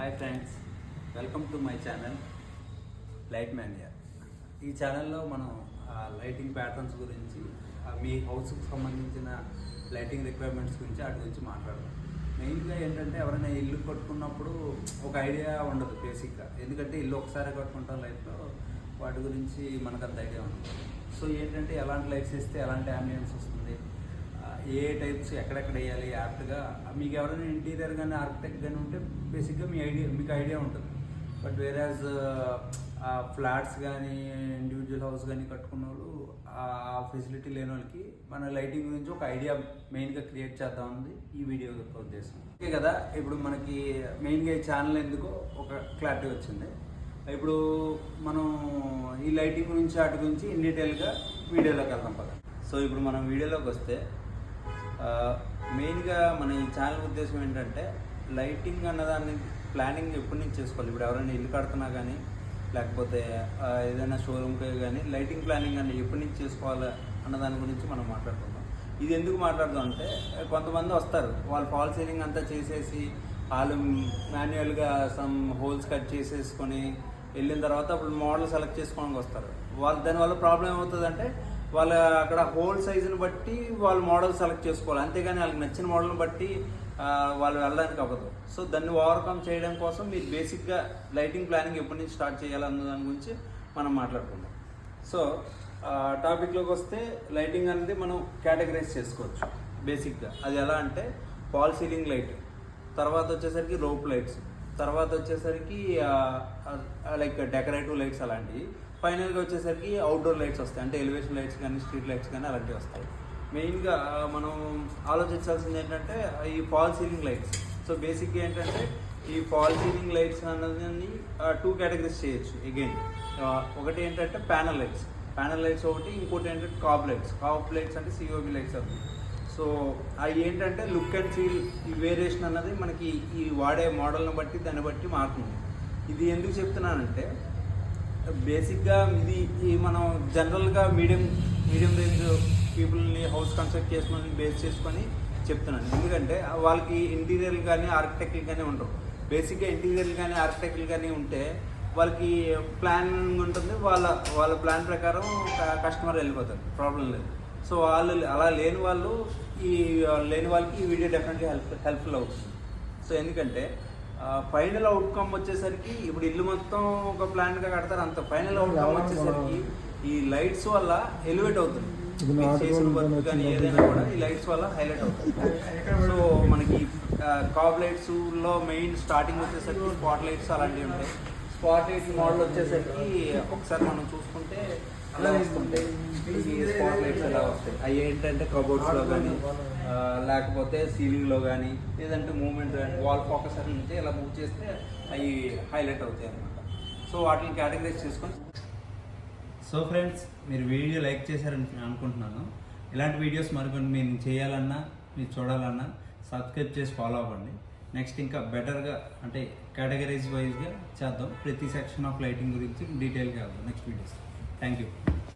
Hi friends, welcome to my channel light mania. ఈ ఛానల్లో మనం లైటింగ్ ప్యాటర్న్స్ గురించి, మీ హౌస్కి సంబంధించిన లైటింగ్ రిక్వైర్మెంట్స్ గురించి వాటి గురించి మాట్లాడదాం. మెయిన్గా ఏంటంటే ఎవరైనా ఇల్లు కట్టుకున్నప్పుడు ఒక ఐడియా ఉండదు బేసిక్గా, ఎందుకంటే ఇల్లు ఒకసారి కట్టుకుంటాం లైఫ్లో, వాటి గురించి మనకు అంత ఐడియా ఉండదు. సో ఏంటంటే ఎలాంటి లైట్స్ ఇస్తే ఎలాంటి అంబియన్స్ వస్తుంది, ఏ టైప్స్ ఎక్కడెక్కడ వేయాలి యాప్ట్గా, మీకు ఎవరైనా ఇంటీరియర్ కానీ ఆర్కిటెక్ట్ కానీ ఉంటే బేసిక్గా మీకు ఐడియా ఉంటుంది. బట్ వేరేజ్ ఫ్లాట్స్ కానీ ఇండివిజువల్ హౌస్ కానీ కట్టుకున్న వాళ్ళు ఆ ఫెసిలిటీ లేని వాళ్ళకి మన లైటింగ్ గురించి ఒక ఐడియా మెయిన్గా క్రియేట్ చేద్దామన్నది ఈ వీడియో యొక్క ఉద్దేశం. ఓకే కదా, ఇప్పుడు మనకి మెయిన్గా ఈ ఛానల్ ఎందుకో ఒక క్లారిటీ వచ్చింది. ఇప్పుడు మనం ఈ లైటింగ్ గురించి వాటి గురించి ఇన్ డీటెయిల్గా వీడియోలోకి వెళ్దాం పద. సో ఇప్పుడు మనం వీడియోలోకి వస్తే మెయిన్గా మన ఈ ఛానల్ ఉద్దేశం ఏంటంటే లైటింగ్ అన్నదాన్ని ప్లానింగ్ ఎప్పటి నుంచి చేసుకోవాలి. ఇప్పుడు ఎవరైనా ఇల్లు కడుతున్నా కానీ లేకపోతే ఏదైనా షోరూమ్కి కానీ లైటింగ్ ప్లానింగ్ అని ఎప్పటి నుంచి చేసుకోవాలి అన్న దాని గురించి మనం మాట్లాడుకుందాం. ఇది ఎందుకు మాట్లాడదాం అంటే, కొంతమంది వస్తారు, వాళ్ళు ఫాల్ సీలింగ్ అంతా చేసేసి వాళ్ళు మాన్యువల్గా సమ్ హోల్స్ కట్ చేసేసుకొని వెళ్ళిన తర్వాత అప్పుడు మోడల్ సెలెక్ట్ చేసుకోవడానికి వస్తారు. దానివల్ల ప్రాబ్లం ఏమవుతుందంటే, వాళ్ళ అక్కడ హోల్ సైజుని బట్టి వాళ్ళు మోడల్ సెలెక్ట్ చేసుకోవాలి, అంతేగాని వాళ్ళకి నచ్చిన మోడల్ని బట్టి వాళ్ళు వెళ్ళడానికి అవ్వదు. సో దాన్ని ఓవర్కమ్ చేయడం కోసం మీరు బేసిక్గా లైటింగ్ ప్లానింగ్ ఎప్పటి నుంచి స్టార్ట్ చేయాలన్న దాని గురించి మనం మాట్లాడుకుందాం. సో టాపిక్లోకి వస్తే, లైటింగ్ అనేది మనం కేటగరైజ్ చేసుకోవచ్చు బేసిక్గా. అది ఎలా అంటే, ఫాల్ సీలింగ్ లైట్, తర్వాత వచ్చేసరికి రోప్ లైట్స్, తర్వాత వచ్చేసరికి లైక్ డెకరేటివ్ లైట్స్ అలాంటివి, ఫైనల్గా వచ్చేసరికి అవుట్డోర్ లైట్స్ వస్తాయి, అంటే ఎలివేషన్ లైట్స్ కానీ స్ట్రీట్ లైట్స్ కానీ అలాంటివి వస్తాయి. మెయిన్గా మనం ఆలోచించాల్సింది ఏంటంటే ఈ ఫాల్ సీలింగ్ లైట్స్. సో బేసిక్గా ఏంటంటే ఈ ఫాల్ సీలింగ్ లైట్స్ అన్నది 2 కేటగిరీస్ చేయొచ్చు. అగైన్ ఒకటి ఏంటంటే ప్యానల్ లైట్స్ ఒకటి, ఇంకోటి ఏంటంటే కాప్ లైట్స్ అంటే సిఓబి లైట్స్ అవి. సో అవి ఏంటంటే లుక్ అండ్ ఫీల్, ఈ వేరియేషన్ అన్నది మనకి ఈ వాడే మోడల్ని బట్టి దాన్ని బట్టి మారుతుంది. ఇది ఎందుకు చెప్తున్నానంటే, బేసిక్గా ఇది మనం జనరల్గా మీడియం రేంజ్ పీపుల్ని హౌస్ కన్స్ట్రక్ట్ చేసుకుని బేస్ చేసుకొని చెప్తున్నాను. ఎందుకంటే వాళ్ళకి ఇంటీరియర్లు కానీ ఆర్కిటెక్ట్లు కానీ ఉండవు. బేసిక్గా ఇంటీరియర్లు కానీ ఆర్కిటెక్ట్లు కానీ ఉంటే వాళ్ళకి ప్లానింగ్ ఉంటుంది, వాళ్ళ ప్లాన్ ప్రకారం కస్టమర్ వెళ్ళిపోతారు, ప్రాబ్లం లేదు. సో వాళ్ళు అలా లేని వాళ్ళకి ఈ వీడియో డెఫినెట్లీ హెల్ప్ఫుల్ అవుతుంది. సో ఎందుకంటే ఫైనల్ అవుట్కమ్ వచ్చేసరికి, ఇప్పుడు ఇల్లు మొత్తం ఒక ప్లాన్గా కడతారు, అంత ఫైనల్ అవుట్కమ్ వచ్చేసరికి ఈ లైట్స్ వల్ల ఎలివేట్ అవుతుంది. చేసిన వర్క్ కానీ ఏదైనా కూడా ఈ లైట్స్ వల్ల హైలైట్ అవుతుంది. సో మనకి కాప్ లైట్స్లో మెయిన్ స్టార్టింగ్ వచ్చేసరికి స్పాట్ లైట్స్ అలాంటివి ఉంటాయి. స్పాట్ లైట్స్ మోడల్ వచ్చేసరికి ఒకసారి మనం చూసుకుంటే అలా వస్తుంటాయి. ఈ స్పాట్ లైట్స్ ఎలా వస్తాయి, అవి ఏంటంటే కబోర్డ్స్లో కానీ లేకపోతే సీలింగ్లో కానీ, లేదంటే మూవ్మెంట్ కానీ వాల్ ఫోకస్ అని ఉంటే ఇలా మూవ్ చేస్తే అవి హైలైట్ అవుతాయి అన్నమాట. సో వాటిని కేటగరైజ్ చేసుకొని. సో ఫ్రెండ్స్, మీరు వీడియో లైక్ చేశారని అనుకుంటున్నాను. ఇలాంటి వీడియోస్ మరికొన్ని మీరు చేయాలన్నా, మీరు చూడాలన్నా సబ్స్క్రైబ్ చేసి ఫాలో అవ్వండి. నెక్స్ట్ ఇంకా బెటర్గా, అంటే కేటగరైజ్ వైజ్గా చేద్దాం. ప్రతి సెక్షన్ ఆఫ్ లైటింగ్ గురించి డీటెయిల్గా వెళ్దాం నెక్స్ట్ వీడియోస్. Thank you.